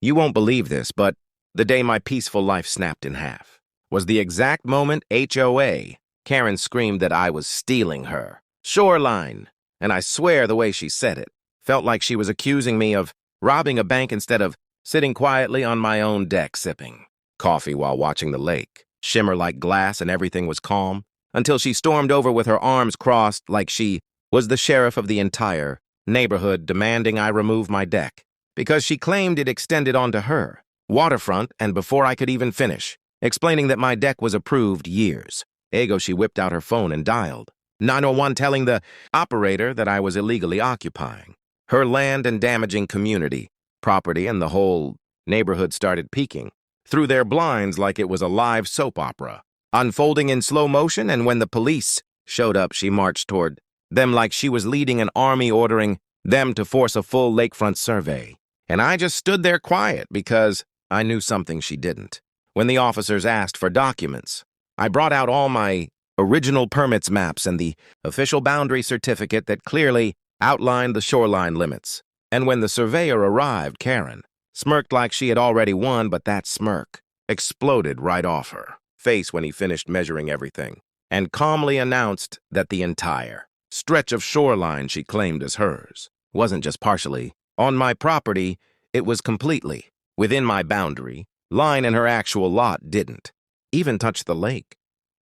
You won't believe this, but the day my peaceful life snapped in half was the exact moment HOA. Karen screamed that I was stealing her shoreline, and I swear the way she said it felt like she was accusing me of robbing a bank instead of sitting quietly on my own deck sipping coffee while watching the lake shimmer like glass and everything was calm until she stormed over with her arms crossed like she was the sheriff of the entire neighborhood demanding I remove my deck because she claimed it extended onto her waterfront and before I could even finish, explaining that my deck was approved years ago, she whipped out her phone and dialed 911 telling the operator that I was illegally occupying her land and damaging community property, and the whole neighborhood started peeking through their blinds like it was a live soap opera, unfolding in slow motion, and when the police showed up, she marched toward them like she was leading an army ordering them to force a full lakefront survey. And I just stood there quiet because I knew something she didn't. When the officers asked for documents, I brought out all my original permits maps and the official boundary certificate that clearly outlined the shoreline limits. And when the surveyor arrived, Karen smirked like she had already won, but that smirk exploded right off her face when he finished measuring everything and calmly announced that the entire stretch of shoreline she claimed as hers wasn't just partially on my property, it was completely within my boundary line, and her actual lot didn't even touch the lake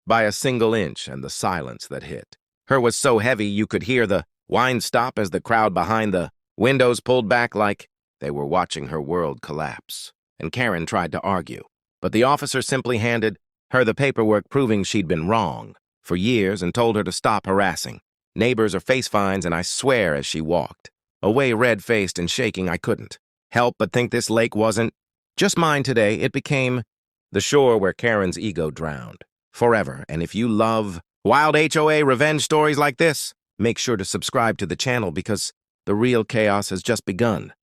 by a single inch, and the silence that hit her was so heavy you could hear the whine stop as the crowd behind the windows pulled back like they were watching her world collapse. And Karen tried to argue, but the officer simply handed her the paperwork proving she'd been wrong for years and told her to stop harassing neighbors or face fines, and I swear as she walked away red-faced and shaking, I couldn't help but think this lake wasn't just mine today. It became the shore where Karen's ego drowned forever. And if you love wild HOA revenge stories like this, make sure to subscribe to the channel because the real chaos has just begun.